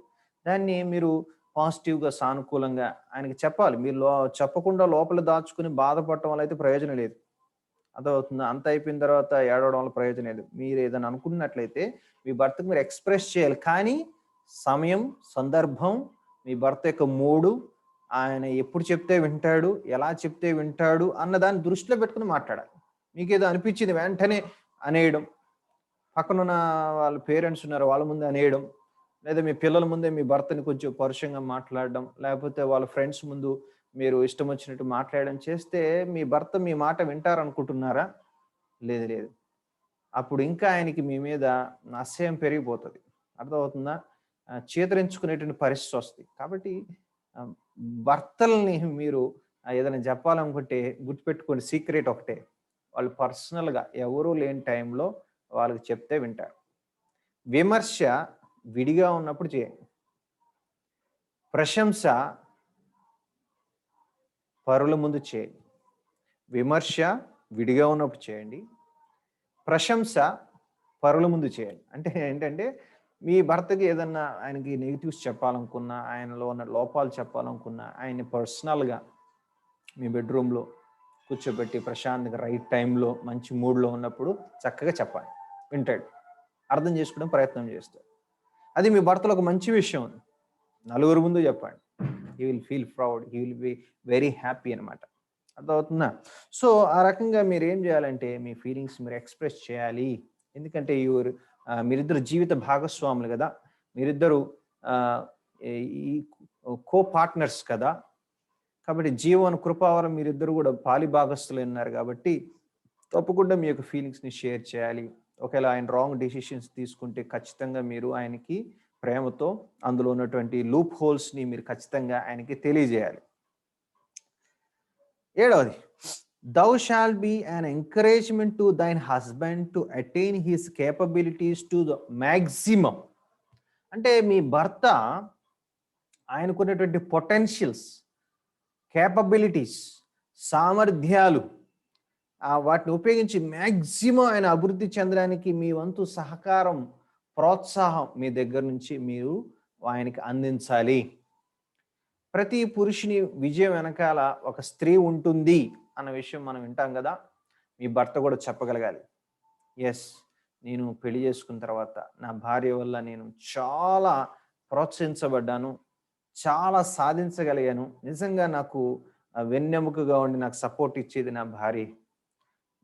దాన్ని మీరు పాజిటివ్‌గా, సానుకూలంగా ఆయనకి చెప్పాలి. మీరు చెప్పకుండా లోపల దాచుకొని బాధపడటం వల్ల అయితే ప్రయోజనం లేదు. అర్థమవుతుందా? అంతా అయిపోయిన తర్వాత ఏడవడం వల్ల ప్రయోజనం లేదు. మీరు ఏదైనా అనుకున్నట్లయితే మీ భర్తకు మీరు ఎక్స్‌ప్రెస్ చేయాలి. కానీ సమయం, సందర్భం, మీ భర్త యొక్క మూడు, ఆయన ఎప్పుడు చెప్తే వింటాడు, ఎలా చెప్తే వింటాడు అన్న దాన్ని దృష్టిలో పెట్టుకొని మాట్లాడాలి. మీకేదో అనిపించింది వెంటనే అనేయడం, పక్కనున్న వాళ్ళ పేరెంట్స్ ఉన్నారు వాళ్ళ ముందే అనేయడం, లేదా మీ పిల్లల ముందే మీ భర్తని కొంచెం పరుషంగా మాట్లాడడం, లేకపోతే వాళ్ళ ఫ్రెండ్స్ ముందు మీరు ఇష్టం వచ్చినట్టు మాట్లాడడం చేస్తే మీ భర్త మీ మాట వింటారనుకుంటున్నారా? లేదు. అప్పుడు ఇంకా ఆయనకి మీ మీద అసహ్యం పెరిగిపోతది. అర్థమవుతుందా? చీదరించుకునేటువంటి పరిస్థితొస్తది. కాబట్టి ఆహ్, భర్తల్ని మీరు ఏదైనా జెప్పాలనుకుంటే గుర్తుపెట్టుకోండి సీక్రెట్ ఒకటే. వాళ్ళు పర్సనల్‌గా ఎవరు లేని టైంలో వాళ్ళకి చెప్తే వింటారు. విమర్శ విడిగా ఉన్నప్పుడు చేయండి. ప్రశంస పరుల ముందు చేయండి. విమర్శ విడిగా ఉన్నప్పుడు చేయండి. ప్రశంస పరుల ముందు చేయాలి. అంటే ఏంటంటే, మీ భర్తకి ఏదన్నా ఆయనకి నెగెటివ్స్ చెప్పాలనుకున్నా, ఆయనలో ఉన్న లోపాలు చెప్పాలనుకున్నా, ఆయన్ని పర్సనల్‌గా మీ బెడ్‌రూమ్‌లో కూర్చోబెట్టి ప్రశాంతంగా రైట్ టైంలో మంచి మూడ్‌లో ఉన్నప్పుడు చక్కగా చెప్పాలి. వింటాడు. అర్థం చేసుకునే ప్రయత్నం చేస్తాడు. అది మీ భర్తలో ఒక మంచి విషయం. నలుగురి ముందు చెప్పండి. He will feel proud. He will be very happy అనమాట. అర్థమవుతుందా? సో, ఆ రకంగా మీరేం జేయాలంటే, మీ ఫీలింగ్స్ మీరు ఎక్స్‌ప్రెస్ చేయాలి. ఎందుకంటే మీరిద్దరు జీవిత భాగస్వాములు గదా! మీరిద్దరు ఆహ్, ఈ కో పార్ట్నర్స్ కదా! కాబట్టి జీవన కృపావరం మీరిద్దరు గూడా పాలిభాగస్తులైయున్నారు గాబట్టి, తప్పకుండా మీ యొక్క ఫీలింగ్స్‌ని షేర్ చేయాలి. ఒకవేళ ఆయన రాంగ్ డెసిషన్స్ తీసుకుంటే ఖచ్చితంగా మీరు ఆయనకి ప్రేమతో అందులో ఉన్నటువంటి లూప్ హోల్స్‌ని మీరు ఖచ్చితంగా ఆయనకి తెలియజేయాలి. ఏడవది thou shalt be an encouragement to thine husband to attain his capabilities to the maximum. అంటే మీ భర్త ఆయనకున్నటువంటి పొటెన్షియల్స్, కేపబిలిటీస్, సామర్థ్యాలు వాటిని ఉపయోగించి మ్యాక్సిమం ఆయన అభివృద్ధి చెందడానికి మీ వంతు సహకారం, ప్రోత్సాహం మీ దగ్గర నుంచి మీరు ఆయనకి అందించాలి. ప్రతి పురుషుని విజయం వెనకాల ఒక స్త్రీ ఉంటుంది అన్న విషయం మనం వింటాం కదా. మీ భర్త కూడా చెప్పగలగాలి, ఎస్, నేను పెళ్లి చేసుకున్న తర్వాత నా భార్య వల్ల నేను చాలా ప్రోత్సహించబడ్డాను, చాలా సాధించగలిగాను, నిజంగా నాకు వెన్నెముకగా ఉండి నాకు సపోర్ట్ ఇచ్చేది నా భార్య.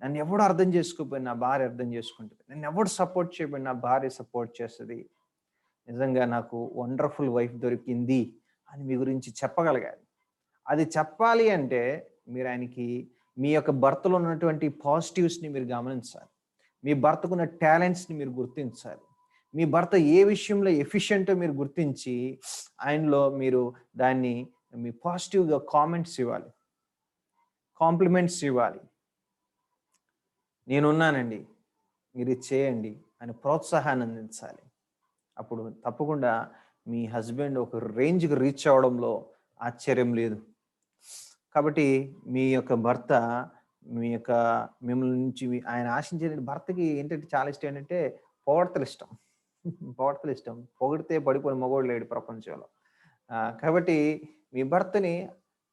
నన్ను ఎవడు అర్థం చేసుకోపోయి నా భార్య అర్థం చేసుకుంటుంది, నన్ను ఎవడు సపోర్ట్ చేయబడి నా భార్య సపోర్ట్ చేస్తుంది, నిజంగా నాకు వండర్ఫుల్ వైఫ్ దొరికింది అని మీ గురించి చెప్పగలగాలి. అది చెప్పాలి అంటే మీరు ఆయనకి మీ యొక్క భర్తలో ఉన్నటువంటి పాజిటివ్స్ని మీరు గమనించాలి, మీ భర్తకున్న టాలెంట్స్ని మీరు గుర్తించాలి, మీ భర్త ఏ విషయంలో ఎఫిషియెంటో మీరు గుర్తించి ఆయనలో మీరు దాన్ని మీ పాజిటివ్గా కామెంట్స్ ఇవ్వాలి, కాంప్లిమెంట్స్ ఇవ్వాలి. నేనున్నానండి, మీరు ఇది చేయండి అని ప్రోత్సాహాన్ని అందించాలి. అప్పుడు తప్పకుండా మీ హస్బెండ్ ఒక రేంజ్కి రీచ్ అవ్వడంలో ఆశ్చర్యం లేదు. కాబట్టి మీ యొక్క భర్త మిమ్మల్ని నుంచి ఆయన ఆశించే భర్తకి ఏంటంటే చాలా ఇష్టం ఏంటంటే పొగడ్తలు ఇష్టం. పొగడ్తలు ఇష్టం, పొగిడితే పడిపోయిన మగవాడు లేడు ప్రపంచంలో. కాబట్టి మీ భర్తని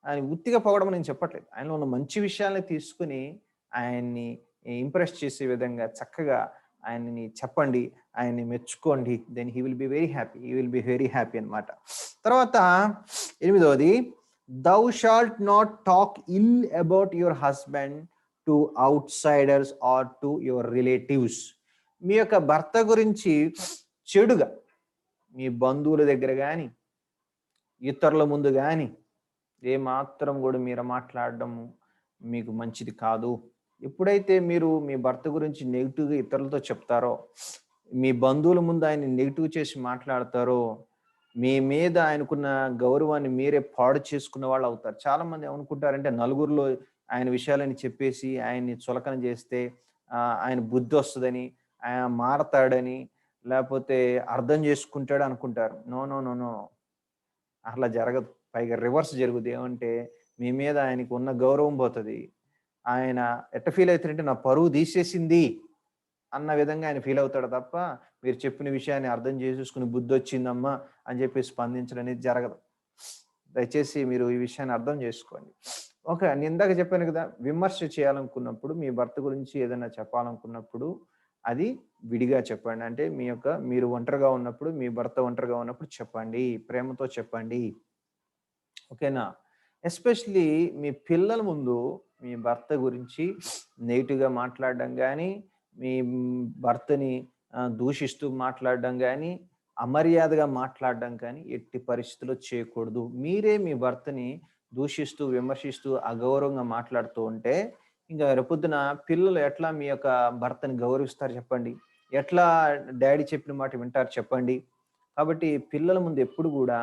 ఆయన ఉత్తిగా పొగడమని నేను చెప్పట్లేదు, ఆయనలో ఉన్న మంచి విషయాల్ని తీసుకుని ఆయన్ని ఇంప్రెస్ చేసే విధంగా చక్కగా ఆయన్ని చెప్పండి, ఆయన్ని మెచ్చుకోండి. Then he will be very happy అనమాట. తర్వాత 8వది, thou shalt not talk ill about your husband to outsiders or to your relatives. మీ యొక్క భర్త గురించి చెడుగా మీ బంధువుల దగ్గర కానీ ఇతరుల ముందు కానీ ఏమాత్రం కూడా మీరు మాట్లాడడం మీకు మంచిది కాదు. ఎప్పుడైతే మీరు మీ భర్త గురించి నెగిటివ్గా ఇతరులతో చెప్తారో, మీ బంధువుల ముందు ఆయన నెగిటివ్ చేసి మాట్లాడతారో, మీ మీద ఆయనకున్న గౌరవాన్ని మీరే పాడు చేసుకున్న వాళ్ళు అవుతారు. చాలా మంది ఏమనుకుంటారంటే నలుగురిలో ఆయన విషయాలని చెప్పేసి ఆయన్ని చులకన చేస్తే ఆయన బుద్ధి వస్తుందని, ఆయన మారతాడని, లేకపోతే అర్థం చేసుకుంటాడు అనుకుంటారు. నో నో నో నో, అట్లా జరగదు. పైగా రివర్స్ జరుగుతుంది. ఏమంటే మీ మీద ఆయనకు ఉన్న గౌరవం పోతుంది. ఆయన ఎట్ట ఫీల్ అవుతారంటే నా పరువు తీసేసింది అన్న విధంగా ఆయన ఫీల్ అవుతాడు తప్ప మీరు చెప్పిన విషయాన్ని అర్థం చేసేసుకుని బుద్ధి వచ్చిందమ్మా అని చెప్పి స్పందించడం అనేది జరగదు. దయచేసి మీరు ఈ విషయాన్ని అర్థం చేసుకోండి. ఓకే, నేను ఇందాక చెప్పాను కదా, విమర్శ చేయాలనుకున్నప్పుడు, మీ భర్త గురించి ఏదైనా చెప్పాలనుకున్నప్పుడు అది విడిగా చెప్పండి. అంటే మీరు ఒంటరిగా ఉన్నప్పుడు, మీ భర్త ఒంటరిగా ఉన్నప్పుడు చెప్పండి, ప్రేమతో చెప్పండి. ఓకేనా? ఎస్పెషలీ మీ పిల్లల ముందు మీ భర్త గురించి నెగిటివ్గా మాట్లాడడం కానీ, మీ భర్తని దూషిస్తూ మాట్లాడడం కానీ, అమర్యాదగా మాట్లాడడం కానీ ఎట్టి పరిస్థితుల్లో చేయకూడదు. మీరే మీ భర్తని దూషిస్తూ, విమర్శిస్తూ, అగౌరవంగా మాట్లాడుతూ ఉంటే ఇంకా రేపొద్దున పిల్లలు ఎట్లా మీ యొక్క భర్తని గౌరవిస్తారు చెప్పండి? ఎట్లా డాడీ చెప్పిన మాట వింటారు చెప్పండి? కాబట్టి పిల్లల ముందు ఎప్పుడు కూడా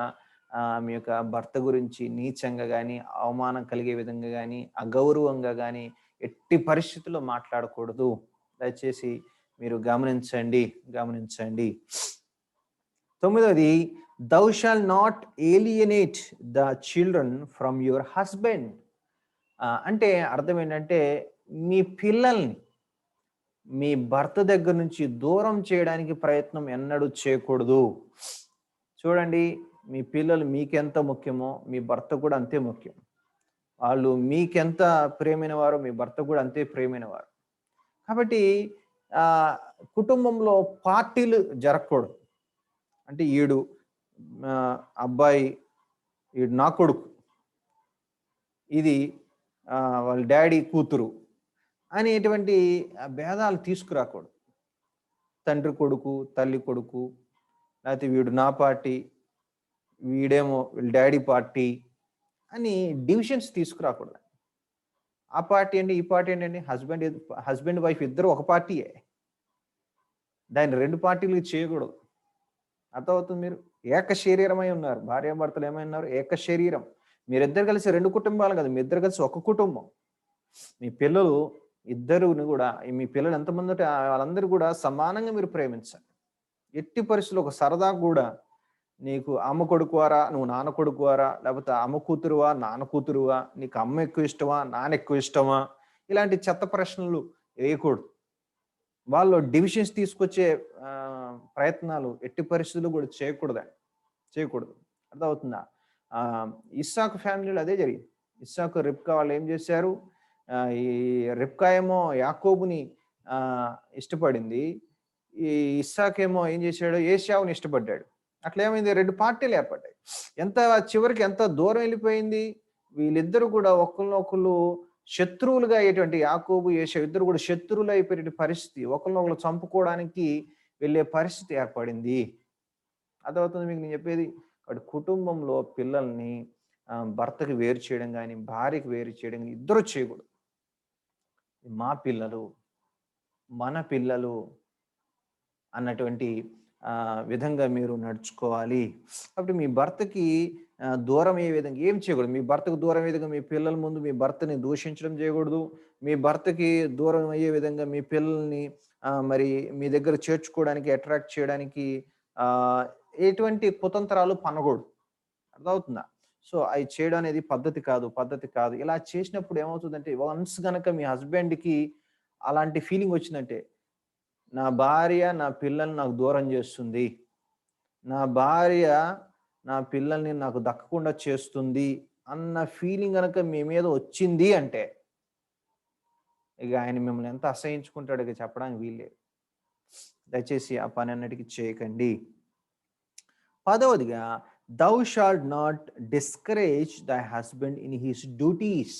మీ యొక్క భర్త గురించి నీచంగా కానీ, అవమానం కలిగే విధంగా కానీ, అగౌరవంగా కానీ ఎట్టి పరిస్థితుల్లో మాట్లాడకూడదు. దయచేసి మీరు గమనించండి. 9వది, thou shall not alienate the children from your husband. అంటే అర్థం ఏంటంటే మీ పిల్లల్ని మీ భర్త దగ్గర నుంచి దూరం చేయడానికి ప్రయత్నం ఎన్నడూ చేయకూడదు. చూడండి, మీ పిల్లలు మీకెంత ముఖ్యమో మీ భర్త కూడా అంతే ముఖ్యం. వాళ్ళు మీకెంత ప్రేమైన వారో మీ భర్త కూడా అంతే ప్రేమైన వారు. కాబట్టి కుటుంబంలో పార్టీలు జరగకూడదు. అంటే ఈడు అబ్బాయి, ఈడు నా కొడుకు, ఇది వాళ్ళ డాడీ కూతురు అనేటువంటి భేదాలు తీసుకురాకూడదు. తండ్రి కొడుకు, తల్లి కొడుకు, లేకపోతే వీడు నా పార్టీ, వీడేమో వీళ్ళ డాడీ పార్టీ అని డివిజన్స్ తీసుకురాకూడదు. ఆ పార్టీ అండి, ఈ పార్టీ ఏంటండి, హస్బెండ్ వైఫ్ ఇద్దరు ఒక పార్టీయే, దాన్ని 2 పార్టీలు చేయకూడదు. అర్థమవుతుంది? మీరు ఏక శరీరమై ఉన్నారు, భార్యాభర్తలు ఏమై ఉన్నారు, ఏక శరీరం. మీరిద్దరు కలిసి 2 కుటుంబాలు కదా, మీ ఇద్దరు కలిసి ఒక కుటుంబం. మీ పిల్లలు ఇద్దరుని కూడా మీ పిల్లలు ఎంతమంది ఉంటే వాళ్ళందరూ కూడా సమానంగా మీరు ప్రేమించాలి. ఎట్టి పరిస్థితుల్లో ఒక సరదా కూడా నీకు అమ్మ కొడుకువారా, నువ్వు నాన్న కొడుకువారా, లేకపోతే అమ్మ కూతురువా, నాన్న కూతురువా, నీకు అమ్మ ఎక్కువ ఇష్టమా, నాన్న ఎక్కువ ఇష్టమా, ఇలాంటి చెత్త ప్రశ్నలు వేయకూడదు. వాళ్ళు డివిజన్స్ తీసుకొచ్చే ప్రయత్నాలు ఎట్టి పరిస్థితుల్లో కూడా చేయకూడదు. అర్థమవుతుందా? ఇస్సాకు ఫ్యామిలీలో అదే జరిగింది. ఇస్సాకు, రిబ్కా వాళ్ళు ఏం చేశారు? ఈ రిబ్కా ఏమో యాకోబుని ఇష్టపడింది. ఈ ఇస్సాకేమో ఏం చేశాడు? ఏశావుని ఇష్టపడ్డాడు. అట్లా ఏమైంది? 2 పార్టీలు ఏర్పడ్డాయి. చివరికి ఎంత దూరం వెళ్ళిపోయింది? వీళ్ళిద్దరూ కూడా ఒకళ్ళనొకళ్ళు శత్రువులుగా అయ్యేటువంటి యాకోబు, ఏశావు ఇద్దరు కూడా శత్రువులు అయిపోయే పరిస్థితి, ఒకళ్ళనొకళ్ళు చంపుకోవడానికి వెళ్ళే పరిస్థితి ఏర్పడింది. అర్థమవుతుంది మీకు నేను చెప్పేది? కాబట్టి కుటుంబంలో పిల్లల్ని భర్తకి వేరు చేయడం కానీ, భార్యకి వేరు చేయడం కానీ ఇద్దరు చేయకూడదు. మా పిల్లలు, మన పిల్లలు అన్నటువంటి విధంగా మీరు నడుచుకోవాలి. కాబట్టి మీ భర్తకి దూరం అయ్యే విధంగా ఏం చేయకూడదు. మీ భర్తకు దూరం అయ్యే విధంగా మీ పిల్లల ముందు మీ భర్తని దూషించడం చేయకూడదు. మీ భర్తకి దూరం అయ్యే విధంగా మీ పిల్లల్ని మరి మీ దగ్గర చేర్చుకోవడానికి, అట్రాక్ట్ చేయడానికి ఎటువంటి కుతంత్రాలు పన్నకూడదు. అర్థమవుతుందా? సో అవి చేయడం అనేది పద్ధతి కాదు. ఇలా చేసినప్పుడు ఏమవుతుందంటే, వన్స్ గనక మీ హస్బెండ్‌కి అలాంటి ఫీలింగ్ వచ్చిందంటే, నా భార్య నా పిల్లల్ని నాకు దూరం చేస్తుంది, నా భార్య నా పిల్లల్ని నాకు దక్కకుండా చేస్తుంది అన్న ఫీలింగ్ గనక మీ మీద వచ్చింది అంటే, ఇక ఆయన మిమ్మల్ని ఎంత అసహించుకుంటాడో ఇక చెప్పడానికి వీల్లేదు. దయచేసి ఆ పని అన్నిటికీ చేయకండి. 10వదిగా, thou shalt not discourage thy husband in his duties.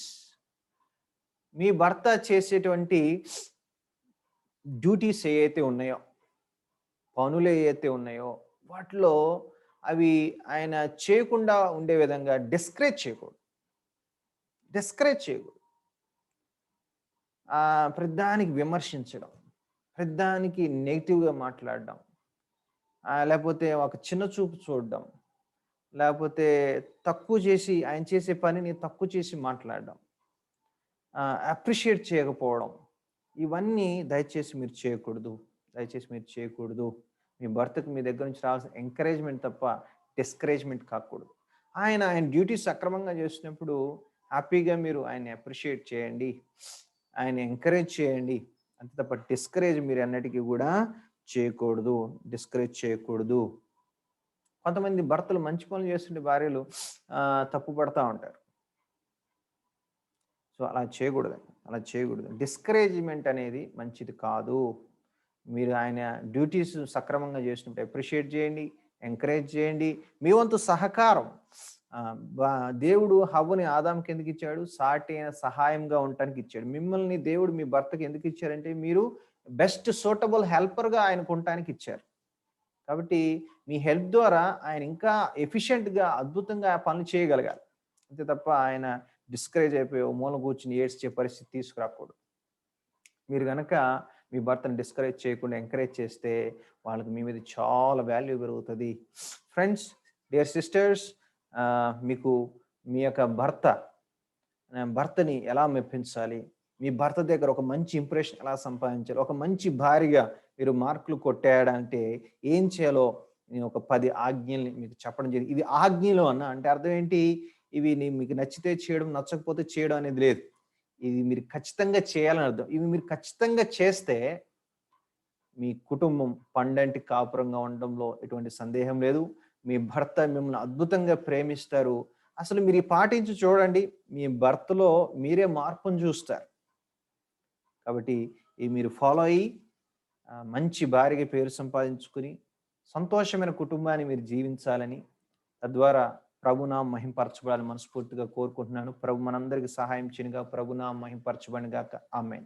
మీ భర్త చేసేటువంటి డ్యూటీస్ ఏవైతే ఉన్నాయో, పనులు ఏవైతే ఉన్నాయో వాటిలో అవి ఆయన చేయకుండా ఉండే విధంగా డిస్కరేజ్ చేయకూడదు. ప్రతిదానికి విమర్శించడం, ప్రతిదానికి నెగిటివ్‌గా మాట్లాడడం, లేకపోతే ఒక చిన్న చూపు చూడడం, లేకపోతే తక్కువ చేసి ఆయన చేసే పనిని తక్కువ చేసి మాట్లాడడం, అప్రిషియేట్ చేయకపోవడం, ఇవన్నీ దయచేసి మీరు చేయకూడదు. మీ భర్తకు మీ దగ్గర నుంచి రావాల్సిన ఎంకరేజ్మెంట్ తప్ప డిస్కరేజ్మెంట్ కాకూడదు. ఆయన డ్యూటీస్ సక్రమంగా చేసినప్పుడు హ్యాపీగా మీరు ఆయన్ని అప్రిషియేట్ చేయండి, ఆయన ఎంకరేజ్ చేయండి. అంతే తప్ప డిస్కరేజ్ మీరు అన్నిటికీ కూడా డిస్కరేజ్ చేయకూడదు. కొంతమంది భర్తలు మంచి పనులు చేస్తుంటే భార్యలు తప్పు పడతా ఉంటారు. సో అలా చేయకూడదు. డిస్కరేజ్మెంట్ అనేది మంచిది కాదు. మీరు ఆయన డ్యూటీస్ సక్రమంగా చేసినప్పుడు అప్రిషియేట్ చేయండి, ఎంకరేజ్ చేయండి. మీ వంతు సహకారం. దేవుడు హవ్వని ఆదాంకి ఎందుకు ఇచ్చాడు? సాటి అయిన సహాయంగా ఉండటానికి ఇచ్చాడు. మిమ్మల్ని దేవుడు మీ భర్తకి ఎందుకు ఇచ్చారంటే, మీరు బెస్ట్ సూటబుల్ హెల్పర్గా ఆయనకు ఉండటానికి ఇచ్చారు. కాబట్టి మీ హెల్ప్ ద్వారా ఆయన ఇంకా ఎఫిషియెంట్గా, అద్భుతంగా పనులు చేయగలగాలి. అంతే తప్ప ఆయన డిస్కరేజ్ అయిపోయి మూల కూర్చుని ఏడ్చే పరిస్థితి తీసుకురాకూడదు. మీరు కనుక మీ భర్తను డిస్కరేజ్ చేయకుండా ఎంకరేజ్ చేస్తే వాళ్ళకి మీ మీద చాలా వాల్యూ పెరుగుతుంది. ఫ్రెండ్స్, డియర్ సిస్టర్స్, మీకు మీ యొక్క భర్తని ఎలా మెప్పించాలి, మీ భర్త దగ్గర ఒక మంచి ఇంప్రెషన్ ఎలా సంపాదించాలి, ఒక మంచి భార్యగా మీరు మార్కులు కొట్టేయాలంటే ఏం చేయాలో నేను ఒక 10 ఆజ్ఞల్ని మీకు చెప్పడం జరిగింది. ఇవి ఆజ్ఞలు అంటే అర్థం ఏంటి? ఇవి మీకు నచ్చితే చేయడం, నచ్చకపోతే చేయడం అనేది లేదు. ఇది మీరు ఖచ్చితంగా చేయాలని అర్థం. ఇవి మీరు ఖచ్చితంగా చేస్తే మీ కుటుంబం పండంటి కాపురంగా ఉండడంలో ఎటువంటి సందేహం లేదు. మీ భర్త మిమ్మల్ని అద్భుతంగా ప్రేమిస్తారు. అసలు మీరు పాటించి చూడండి, మీ భర్తలో మీరే మార్పును చూస్తారు. కాబట్టి ఇవి మీరు ఫాలో అయ్యి మంచి భార్యగా పేరు సంపాదించుకుని సంతోషమైన కుటుంబాన్ని మీరు జీవించాలని, తద్వారా ప్రభునామం మహింపరచబడాలని మనస్ఫూర్తిగా కోరుకుంటున్నాను. ప్రభు మనందరికీ సహాయం చేయనుగా, ప్రభునామం మహింపరచబడును గాక. ఆమేన్.